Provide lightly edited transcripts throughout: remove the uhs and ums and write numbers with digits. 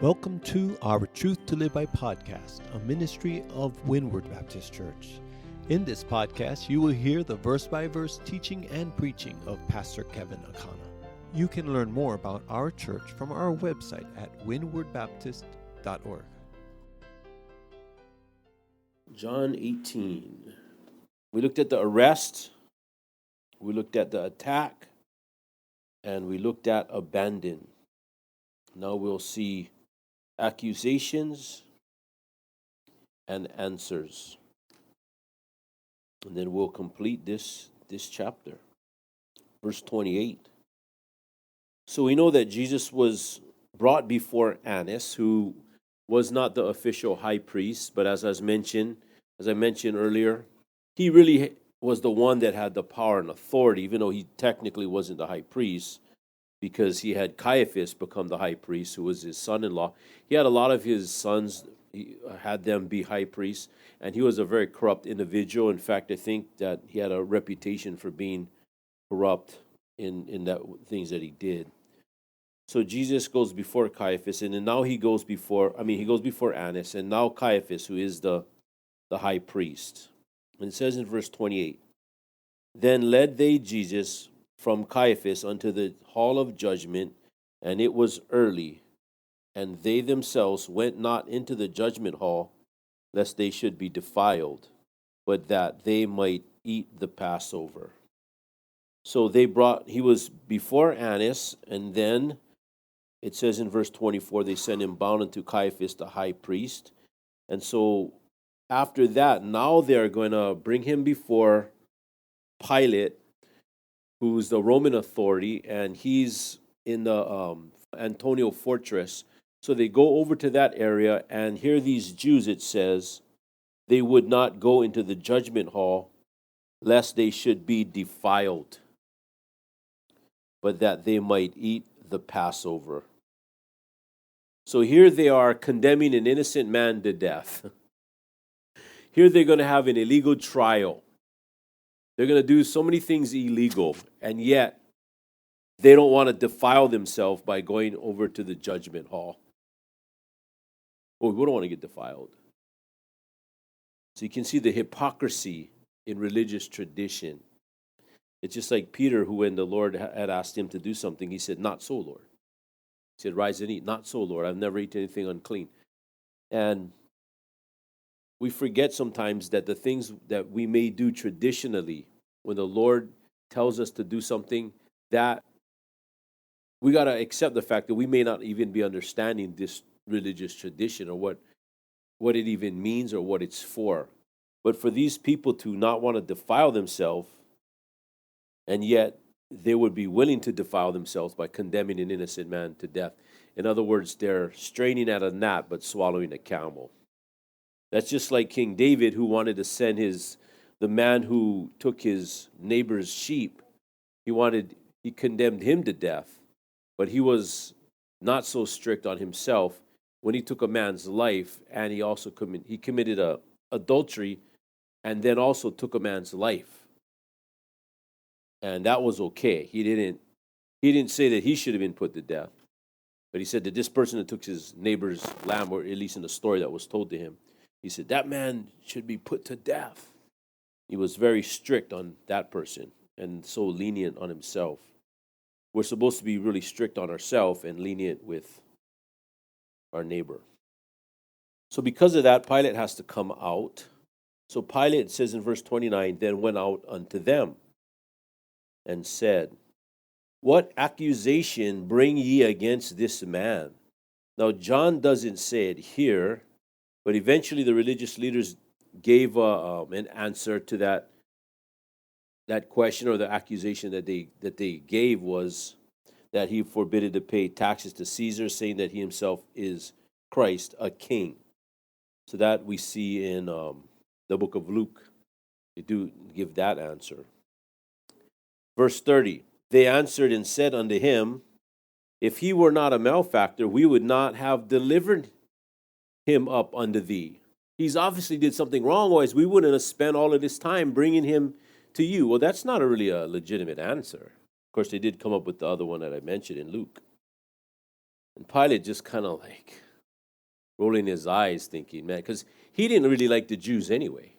Welcome to our Truth to Live By podcast, a ministry of Windward Baptist Church. In this podcast, you will hear the verse-by-verse teaching and preaching of Pastor Kevin Akana. You can learn more about our church from our website at windwardbaptist.org. John 18. We looked at the arrest, we looked at the attack, and we looked at abandon. Now we'll see accusations and answers. And then we'll complete this chapter. Verse 28. So we know that Jesus was brought before Annas, who was not the official high priest, but as I mentioned earlier, he really was the one that had the power and authority, even though he technically wasn't the high priest, because he had Caiaphas become the high priest, who was his son-in-law. He had a lot of his sons, he had them be high priests, and he was a very corrupt individual. In fact, I think that he had a reputation for being corrupt in that things that he did. So Jesus goes before Caiaphas, and then now he goes before Annas, and now Caiaphas, who is the high priest. And it says in verse 28, Then led they Jesus from Caiaphas unto the hall of judgment, and it was early, and they themselves went not into the judgment hall, lest they should be defiled, but that they might eat the Passover. So he was before Annas, and then it says in verse 24, they sent him bound unto Caiaphas the high priest. And so after that, now they're going to bring him before Pilate, who's the Roman authority, and he's in the Antonia fortress. So they go over to that area, and here these Jews, it says, they would not go into the judgment hall, lest they should be defiled, but that they might eat the Passover. So here they are condemning an innocent man to death. Here they're going to have an illegal trial. They're going to do so many things illegal, and yet they don't want to defile themselves by going over to the judgment hall. Well, we don't want to get defiled. So you can see the hypocrisy in religious tradition. It's just like Peter, who when the Lord had asked him to do something, he said, "Not so, Lord." He said, "Rise and eat." "Not so, Lord. I've never eaten anything unclean." And we forget sometimes that the things that we may do traditionally, when the Lord tells us to do something, that we got to accept the fact that we may not even be understanding this religious tradition or what it even means or what it's for. But for these people to not want to defile themselves, and yet they would be willing to defile themselves by condemning an innocent man to death. In other words, they're straining at a gnat but swallowing a camel. That's just like King David, who wanted to send the man who took his neighbor's sheep. He condemned him to death, but he was not so strict on himself when he took a man's life, and he also committed adultery, and then also took a man's life, and that was okay. He didn't say that he should have been put to death, but he said that this person that took his neighbor's lamb, or at least in the story that was told to him, he said, that man should be put to death. He was very strict on that person and so lenient on himself. We're supposed to be really strict on ourselves and lenient with our neighbor. So because of that, Pilate has to come out. So Pilate, says in verse 29, then went out unto them and said, What accusation bring ye against this man? Now John doesn't say it here, but eventually the religious leaders gave an answer to that question, or the accusation that they gave was that he forbidden to pay taxes to Caesar, saying that he himself is Christ, a king. So that we see in the book of Luke. They do give that answer. Verse 30, they answered and said unto him, If he were not a malefactor, we would not have delivered him up unto thee. He's obviously did something wrong, otherwise we wouldn't have spent all of this time bringing him to you. Well, that's not really a legitimate answer. Of course, they did come up with the other one that I mentioned in Luke. And Pilate just kind of like rolling his eyes thinking, man, because he didn't really like the Jews anyway.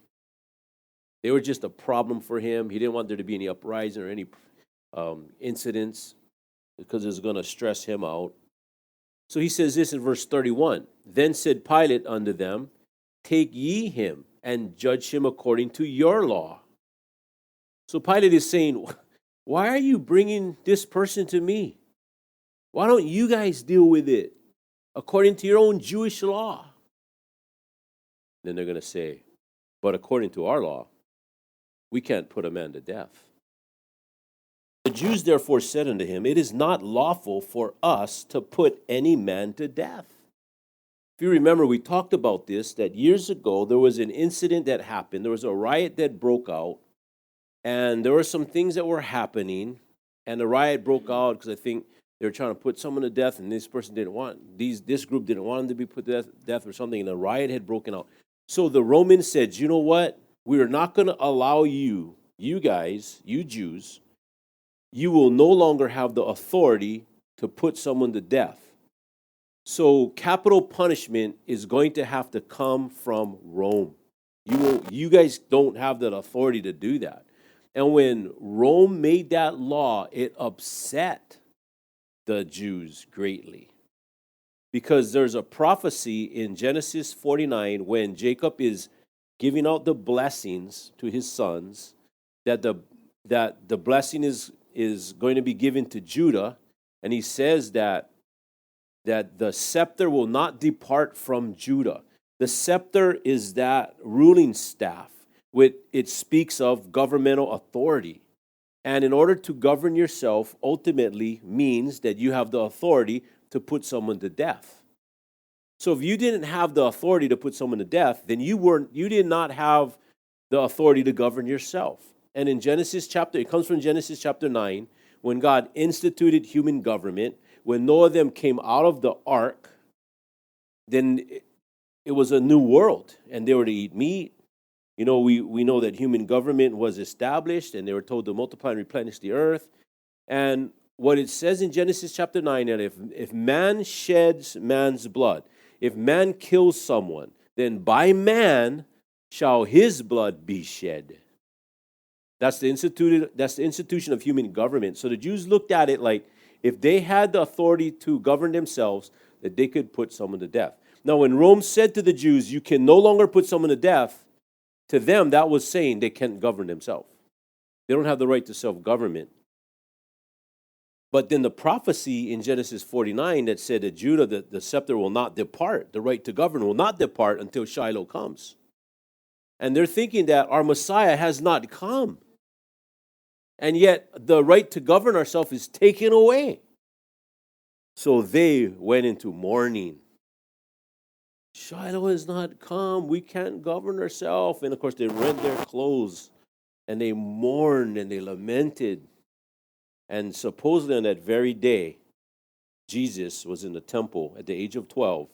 They were just a problem for him. He didn't want there to be any uprising or any incidents because it was going to stress him out. So he says this in verse 31. Then said Pilate unto them, take ye him and judge him according to your law. So Pilate is saying, why are you bringing this person to me? Why don't you guys deal with it according to your own Jewish law? Then they're going to say, but according to our law, we can't put a man to death. The Jews therefore said unto him, it is not lawful for us to put any man to death. If you remember, we talked about this, that years ago there was an incident that happened. There was a riot that broke out, and there were some things that were happening, and the riot broke out because I think they were trying to put someone to death, and this person didn't want, this group didn't want him to be put to death or something, and a riot had broken out. So the Romans said, you know what? We are not going to allow you guys, you Jews, you will no longer have the authority to put someone to death. So capital punishment is going to have to come from Rome. You guys don't have that authority to do that. And when Rome made that law, it upset the Jews greatly. Because there's a prophecy in Genesis 49 when Jacob is giving out the blessings to his sons, that the blessing is going to be given to Judah, and he says that the scepter will not depart from Judah. The scepter is that ruling staff. It speaks of governmental authority. And in order to govern yourself ultimately means that you have the authority to put someone to death. So if you didn't have the authority to put someone to death, then you did not have the authority to govern yourself. And in it comes from Genesis chapter 9, when God instituted human government, when Noah and them came out of the ark, then it was a new world, and they were to eat meat. You know, we know that human government was established, and they were told to multiply and replenish the earth. And what it says in Genesis chapter 9, that if man sheds man's blood, if man kills someone, then by man shall his blood be shed. That's the institution of human government. So the Jews looked at it like if they had the authority to govern themselves, that they could put someone to death. Now, when Rome said to the Jews, you can no longer put someone to death, to them that was saying they can't govern themselves. They don't have the right to self-government. But then the prophecy in Genesis 49 that said that Judah, the scepter will not depart, the right to govern will not depart until Shiloh comes. And they're thinking that our Messiah has not come. And yet the right to govern ourselves is taken away. So they went into mourning. Shiloh has not come. We can't govern ourselves. And of course, they rent their clothes and they mourned and they lamented. And supposedly on that very day, Jesus was in the temple at the age of 12,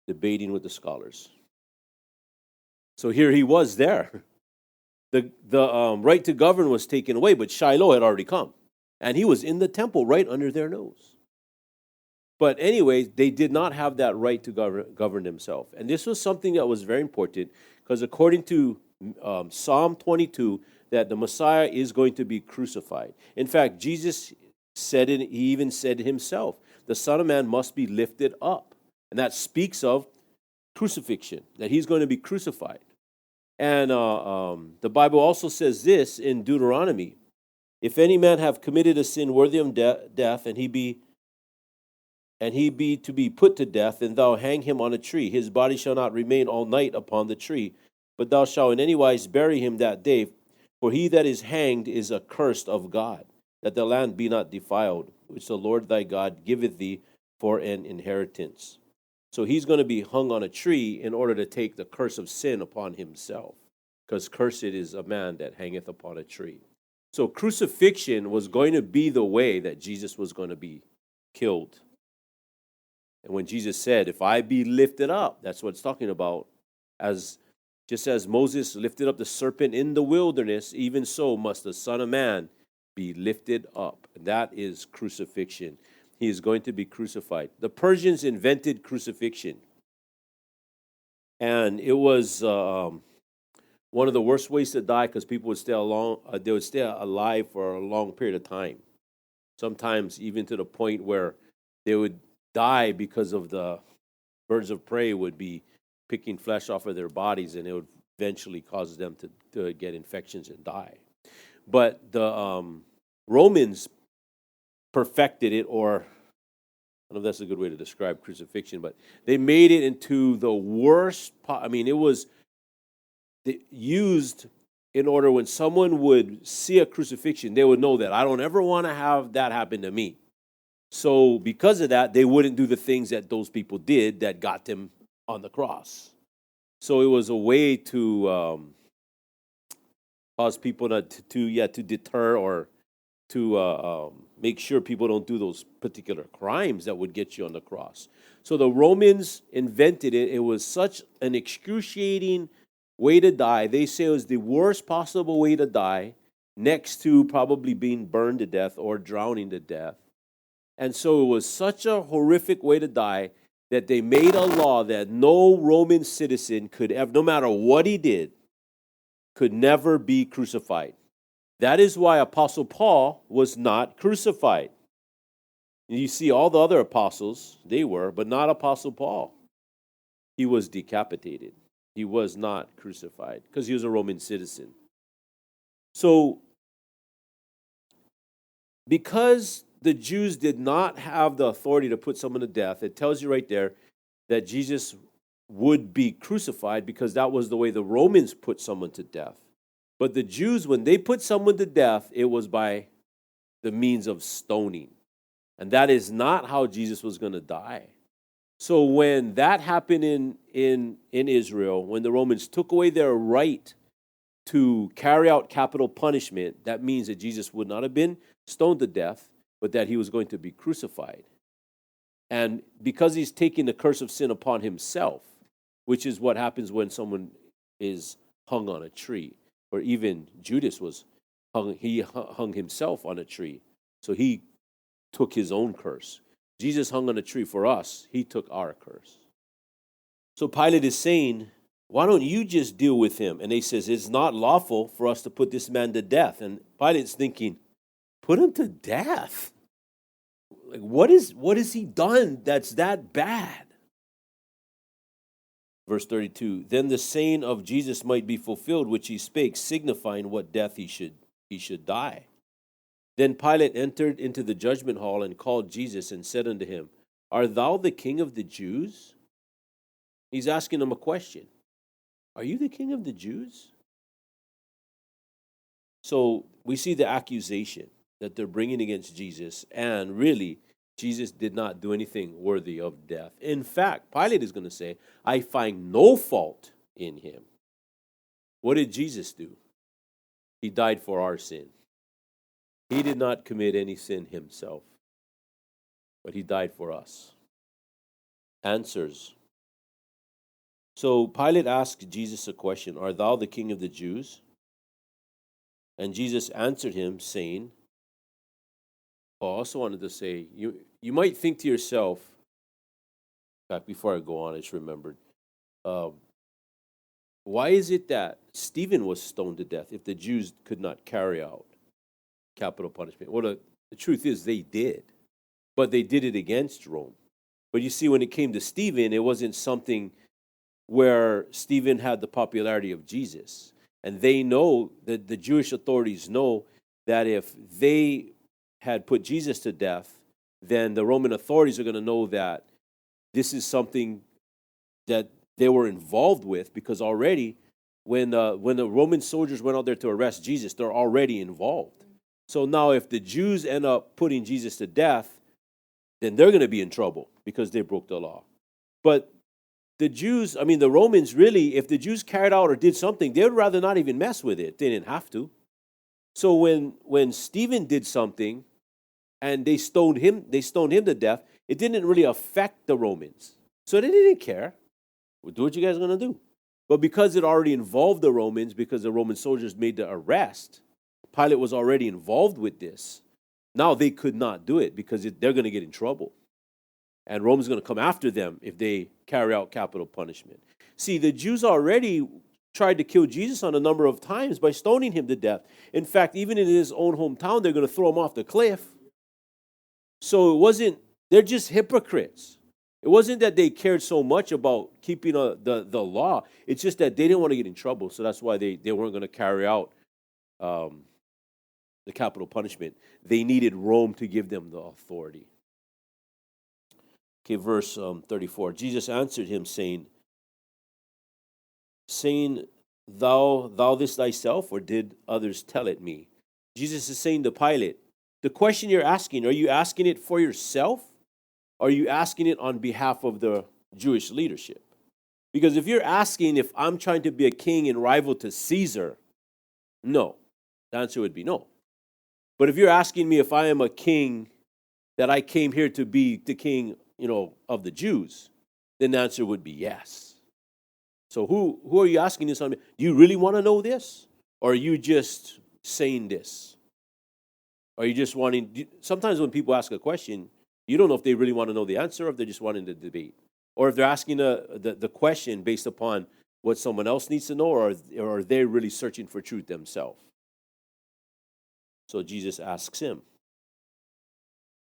debating with the scholars. So here he was there. The right to govern was taken away, but Shiloh had already come. And he was in the temple right under their nose. But anyway, they did not have that right to govern themselves. And this was something that was very important because according to Psalm 22, that the Messiah is going to be crucified. In fact, Jesus said it, he even said himself, the Son of Man must be lifted up. And that speaks of crucifixion, that he's going to be crucified. And the Bible also says this in Deuteronomy, if any man have committed a sin worthy of death, and he be to be put to death, then thou hang him on a tree. His body shall not remain all night upon the tree, but thou shalt in any wise bury him that day. For he that is hanged is accursed of God, that the land be not defiled, which the Lord thy God giveth thee for an inheritance. So he's going to be hung on a tree in order to take the curse of sin upon himself, because cursed is a man that hangeth upon a tree. So crucifixion was going to be the way that Jesus was going to be killed. And when Jesus said, if I be lifted up, that's what it's talking about. Just as Moses lifted up the serpent in the wilderness, even so must the Son of Man be lifted up. That is crucifixion. He is going to be crucified. The Persians invented crucifixion. And it was one of the worst ways to die because people would they would stay alive for a long period of time. Sometimes even to the point where they would die because of the birds of prey would be picking flesh off of their bodies, and it would eventually cause them to get infections and die. But the Romans perfected it, or I don't know if that's a good way to describe crucifixion, but they made it into the worst. It was used in order when someone would see a crucifixion, they would know that I don't ever want to have that happen to me. So because of that, they wouldn't do the things that those people did that got them on the cross. So it was a way to cause people to deter or to make sure people don't do those particular crimes that would get you on the cross. So the Romans invented it. It was such an excruciating way to die. They say it was the worst possible way to die, next to probably being burned to death or drowning to death. And so it was such a horrific way to die that they made a law that no Roman citizen could ever, no matter what he did, could never be crucified. That is why Apostle Paul was not crucified. You see all the other apostles, they were, but not Apostle Paul. He was decapitated. He was not crucified because he was a Roman citizen. So, because the Jews did not have the authority to put someone to death, it tells you right there that Jesus would be crucified because that was the way the Romans put someone to death. But the Jews, when they put someone to death, it was by the means of stoning. And that is not how Jesus was going to die. So when that happened in Israel, when the Romans took away their right to carry out capital punishment, that means that Jesus would not have been stoned to death, but that he was going to be crucified. And because he's taking the curse of sin upon himself, which is what happens when someone is hung on a tree, or even Judas was hung, he hung himself on a tree. So he took his own curse. Jesus hung on a tree for us. He took our curse. So Pilate is saying, why don't you just deal with him? And he says, it's not lawful for us to put this man to death. And Pilate's thinking, put him to death? Like, what has he done that's that bad? Verse 32, then the saying of Jesus might be fulfilled, which he spake, signifying what death he should die. Then Pilate entered into the judgment hall and called Jesus and said unto him, art thou the king of the Jews? He's asking him a question. Are you the king of the Jews? So we see the accusation that they're bringing against Jesus, and really, Jesus did not do anything worthy of death. In fact, Pilate is going to say, I find no fault in him. What did Jesus do? He died for our sin. He did not commit any sin himself, but he died for us. Answers. So Pilate asked Jesus a question, art thou the king of the Jews? And Jesus answered him, saying, I also wanted to say, you might think to yourself, in fact, before I go on, I just remembered, why is it that Stephen was stoned to death if the Jews could not carry out capital punishment? Well, the truth is they did, but they did it against Rome. But you see, when it came to Stephen, it wasn't something where Stephen had the popularity of Jesus. And they know, that the Jewish authorities know, that if they had put Jesus to death, then the Roman authorities are going to know that this is something that they were involved with, because already when the Roman soldiers went out there to arrest Jesus, they're already involved. So now if the Jews end up putting Jesus to death, then they're going to be in trouble because they broke the law. But the Romans really, if the Jews carried out or did something, they would rather not even mess with it. They didn't have to. So when Stephen did something and they stoned him to death, it didn't really affect the Romans. So they didn't care. Well, do what you guys are going to do. But because it already involved the Romans, because the Roman soldiers made the arrest, Pilate was already involved with this. Now they could not do it because they're going to get in trouble. And Rome's going to come after them if they carry out capital punishment. See, the Jews already tried to kill Jesus on a number of times by stoning him to death. In fact, even in his own hometown, they're going to throw him off the cliff. So they're just hypocrites. It wasn't that they cared so much about keeping the law. It's just that they didn't want to get in trouble. So that's why they weren't going to carry out the capital punishment. They needed Rome to give them the authority. Okay, verse 34. Jesus answered him, saying, thou this thyself, or did others tell it me? Jesus is saying to Pilate, the question you're asking, are you asking it for yourself? Or are you asking it on behalf of the Jewish leadership? Because if you're asking if I'm trying to be a king and rival to Caesar, no. The answer would be no. But if you're asking me if I am a king, that I came here to be the king, of the Jews, then the answer would be yes. So who are you asking this on? Do you really want to know this? Or are you just saying this? Are you just wanting... Sometimes when people ask a question, you don't know if they really want to know the answer or if they're just wanting to debate. Or if they're asking the question based upon what someone else needs to know, or are they really searching for truth themselves? So Jesus asks him,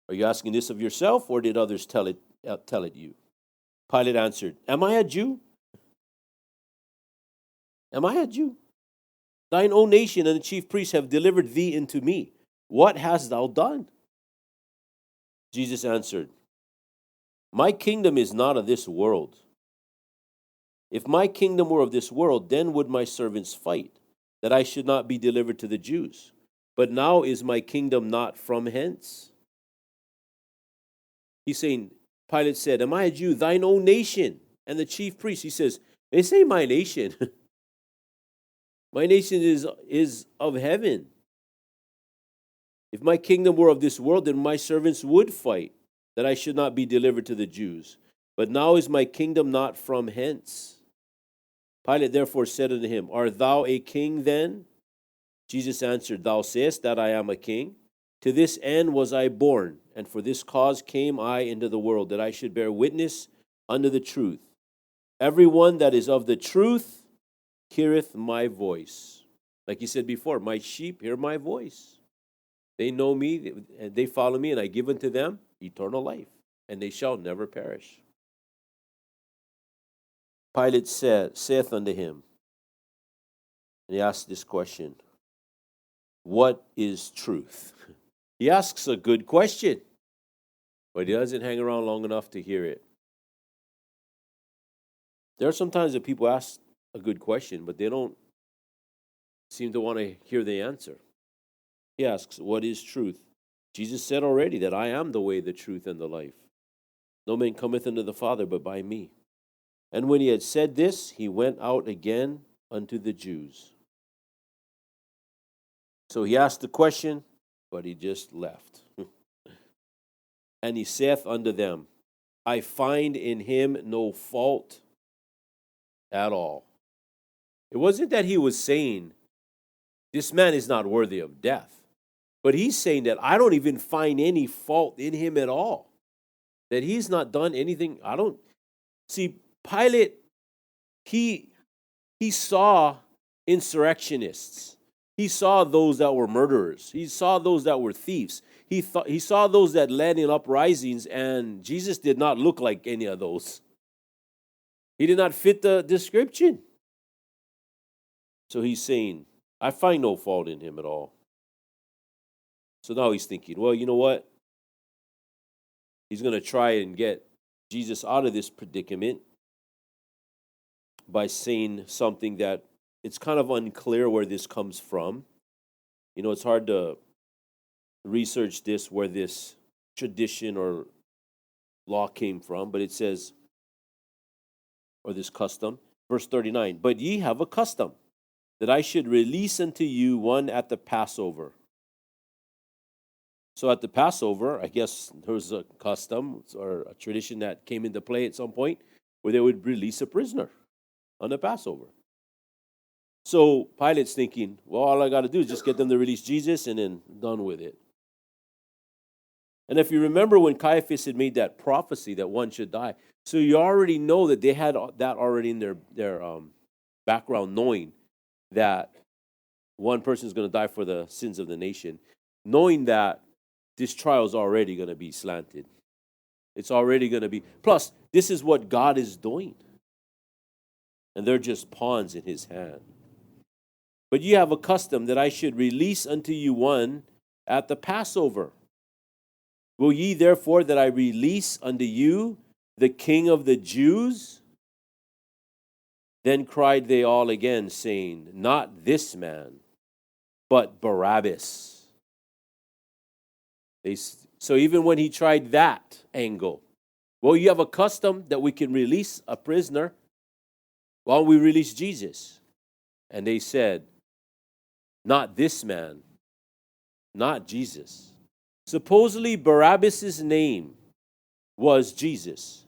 are you asking this of yourself, or did others tell it you? Pilate answered, am I a Jew? Am I a Jew? Thine own nation and the chief priests have delivered thee into me. What hast thou done? Jesus answered, my kingdom is not of this world. If my kingdom were of this world, then would my servants fight, that I should not be delivered to the Jews. But now is my kingdom not from hence. He's saying, Pilate said, am I a Jew? Thine own nation and the chief priests. He says, they say my nation. My nation is of heaven. If my kingdom were of this world, then my servants would fight, that I should not be delivered to the Jews. But now is my kingdom not from hence. Pilate therefore said unto him, art thou a king then? Jesus answered, thou sayest that I am a king. To this end was I born, and for this cause came I into the world, that I should bear witness unto the truth. Every one that is of the truth heareth my voice. Like he said before, my sheep hear my voice. They know me, and they follow me, and I give unto them eternal life, and they shall never perish. Pilate saith unto him, and he asked this question, what is truth? He asks a good question, but he doesn't hang around long enough to hear it. There are some times that people ask a good question, but they don't seem to want to hear the answer. He asks, what is truth? Jesus said already that I am the way, the truth, and the life. No man cometh unto the Father but by me. And when he had said this, he went out again unto the Jews. So he asked the question, but he just left. And he saith unto them, I find in him no fault at all. It wasn't that he was saying, this man is not worthy of death. But he's saying that I don't even find any fault in him at all. That he's not done anything. See, Pilate, he saw insurrectionists. He saw those that were murderers. He saw those that were thieves. He saw those that led in uprisings, and Jesus did not look like any of those. He did not fit the description. So he's saying, I find no fault in him at all. So now he's thinking, well, you know what? He's going to try and get Jesus out of this predicament by saying something that it's kind of unclear where this comes from. It's hard to research this, where this tradition or law came from, but it says, or this custom, verse 39, but ye have a custom, that I should release unto you one at the Passover. So at the Passover, I guess there was a custom or a tradition that came into play at some point where they would release a prisoner on the Passover. So Pilate's thinking, well, all I got to do is just get them to release Jesus and then done with it. And if you remember when Caiaphas had made that prophecy that one should die, so you already know that they had that already in their background, knowing that one person is going to die for the sins of the nation, knowing that this trial is already going to be slanted. It's already going to be. Plus, this is what God is doing. And they're just pawns in his hand. But ye have a custom that I should release unto you one at the Passover. Will ye therefore that I release unto you the King of the Jews? Then cried they all again, saying, Not this man, but Barabbas. So even when he tried that angle, well, you have a custom that we can release a prisoner. Why don't we release Jesus? And they said, Not this man, not Jesus. Supposedly Barabbas' name was Jesus,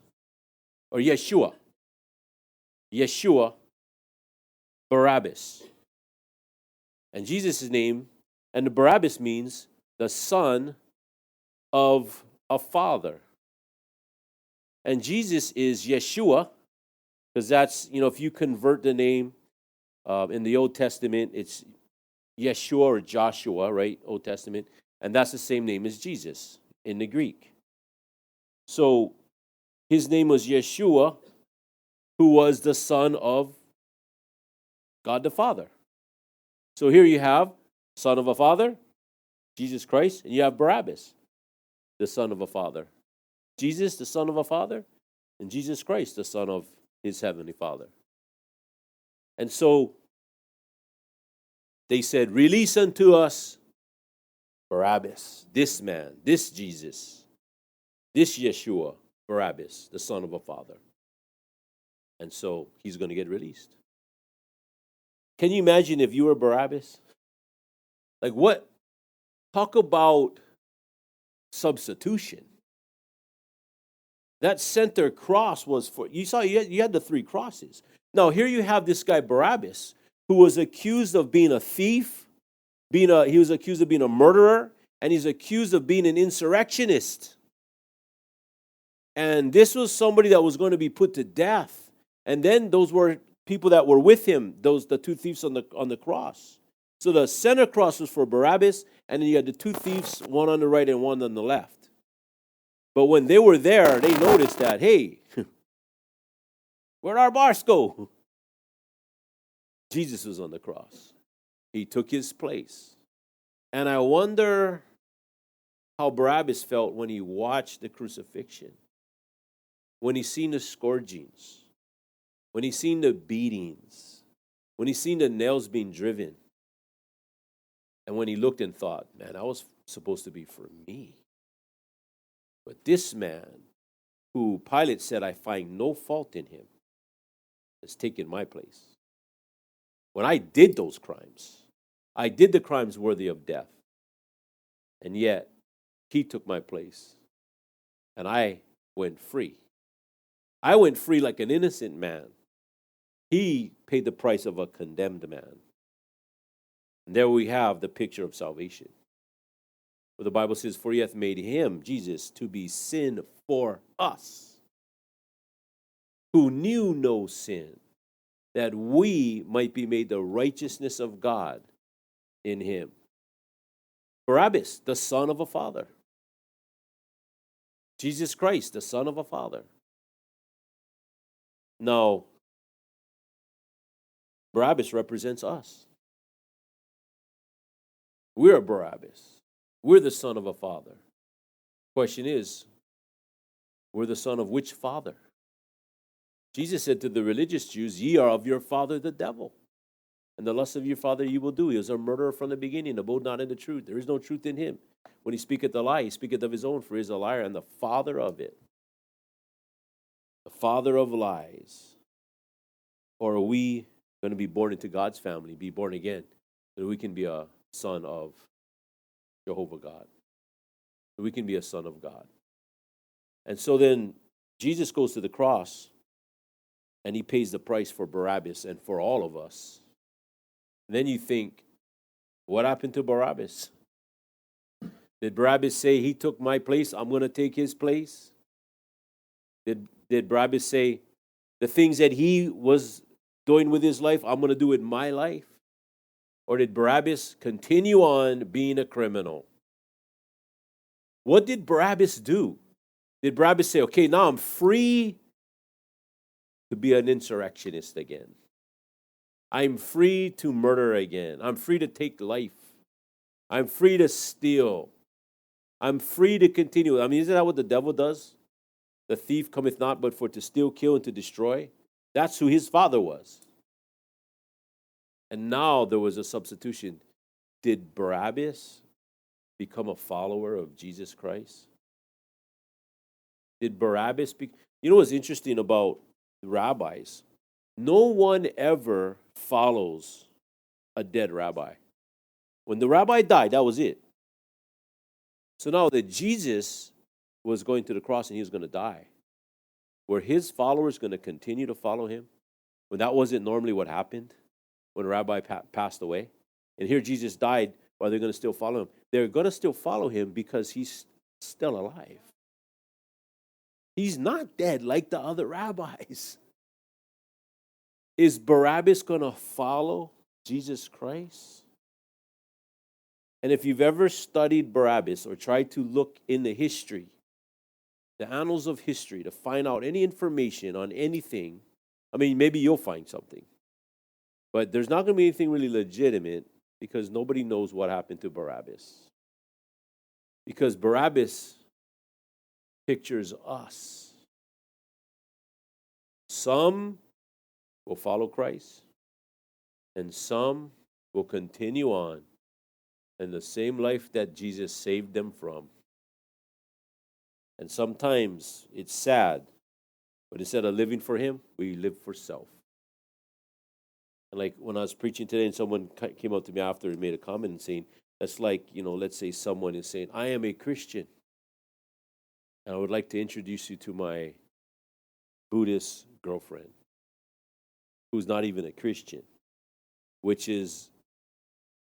or Yeshua. Yeshua, Barabbas. And Jesus' name, and the Barabbas means the son of a father. And Jesus is Yeshua, because that's, if you convert the name in the Old Testament, it's Yeshua or Joshua, right? Old Testament. And that's the same name as Jesus in the Greek. So his name was Yeshua, who was the son of God the Father. So here you have son of a father, Jesus Christ, and you have Barabbas, the son of a father. Jesus, the son of a father, and Jesus Christ, the son of his heavenly Father. And so they said, Release unto us Barabbas, this man, this Jesus, this Yeshua, Barabbas, the son of a father. And so he's going to get released. Can you imagine if you were Barabbas? Like what? Talk about substitution. That center cross was for, you had the three crosses. Now here you have this guy Barabbas, who was accused of being a thief, he was accused of being a murderer, and he's accused of being an insurrectionist. And this was somebody that was going to be put to death. And then those were people that were with him, the two thieves on the cross. So the center cross was for Barabbas, and then you had the two thieves, one on the right and one on the left. But when they were there, they noticed that, hey, where'd our bars go? Jesus was on the cross. He took his place. And I wonder how Barabbas felt when he watched the crucifixion, when he seen the scourgings, when he seen the beatings, when he seen the nails being driven, and when he looked and thought, man, that was supposed to be for me. But this man, who Pilate said, I find no fault in him, has taken my place. When I did those crimes, I did the crimes worthy of death. And yet, he took my place. And I went free. I went free like an innocent man. He paid the price of a condemned man. And there we have the picture of salvation. Where the Bible says, For he hath made him, Jesus, to be sin for us, who knew no sin, that we might be made the righteousness of God in him. Barabbas, the son of a father. Jesus Christ, the son of a father. Now, Barabbas represents us. We're Barabbas. We're the son of a father. Question is, we're the son of which father? Jesus said to the religious Jews, Ye are of your father the devil, and the lust of your father you will do. He was a murderer from the beginning, abode not in the truth. There is no truth in him. When he speaketh a lie, he speaketh of his own, for he is a liar and the father of it. The father of lies. Or are we going to be born into God's family, be born again, so that we can be a son of Jehovah God? So we can be a son of God. And so then Jesus goes to the cross, and he pays the price for Barabbas and for all of us. And then you think, what happened to Barabbas? Did Barabbas say, he took my place, I'm going to take his place? Did Barabbas say, the things that he was doing with his life, I'm going to do in my life? Or did Barabbas continue on being a criminal? What did Barabbas do? Did Barabbas say, okay, now I'm free to be an insurrectionist again? I'm free to murder again. I'm free to take life. I'm free to steal. I'm free to continue. I mean, isn't that what the devil does? The thief cometh not but for to steal, kill, and to destroy. That's who his father was. And now there was a substitution. Did Barabbas become a follower of Jesus Christ? Did Barabbas You know what's interesting about the rabbis? No one ever follows a dead rabbi. When the rabbi died, that was it. So now that Jesus was going to the cross and he was going to die, were his followers going to continue to follow him when that wasn't normally what happened when a rabbi passed away? And here Jesus died, while they're going to still follow him. They're going to still follow him because he's still alive. He's not dead like the other rabbis. Is Barabbas going to follow Jesus Christ? And if you've ever studied Barabbas or tried to look in the history, the annals of history, to find out any information on anything, I mean, maybe you'll find something. But there's not going to be anything really legitimate because nobody knows what happened to Barabbas. Because Barabbas pictures us. Some will follow Christ, and some will continue on in the same life that Jesus saved them from. And sometimes it's sad, but instead of living for him, we live for self. And like when I was preaching today and someone came up to me after and made a comment and saying, that's like, let's say someone is saying, I am a Christian, and I would like to introduce you to my Buddhist girlfriend who's not even a Christian, which is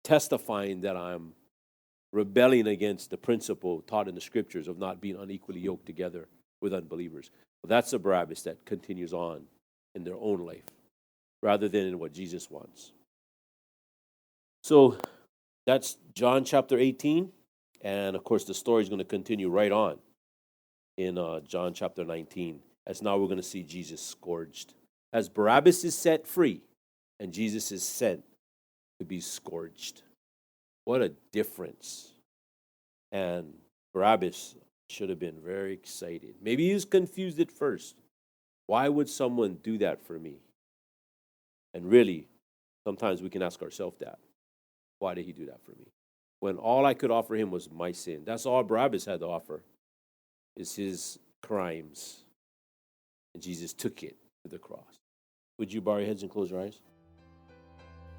testifying that I'm rebelling against the principle taught in the scriptures of not being unequally yoked together with unbelievers. Well, that's a Barabbas that continues on in their own life rather than in what Jesus wants. So that's John chapter 18. And of course, the story is going to continue right on in John chapter 19, as now we're going to see Jesus scourged. As Barabbas is set free and Jesus is sent to be scourged. What a difference. And Barabbas should have been very excited. Maybe he was confused at first. Why would someone do that for me? And really, sometimes we can ask ourselves that. Why did he do that for me? When all I could offer him was my sin. That's all Barabbas had to offer, is his crimes. And Jesus took it to the cross. Would you bow your heads and close your eyes?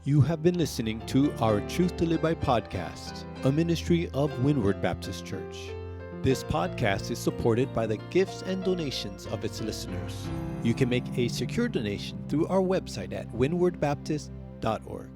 You have been listening to our Truth to Live By podcast, a ministry of Windward Baptist Church. This podcast is supported by the gifts and donations of its listeners. You can make a secure donation through our website at windwardbaptist.org.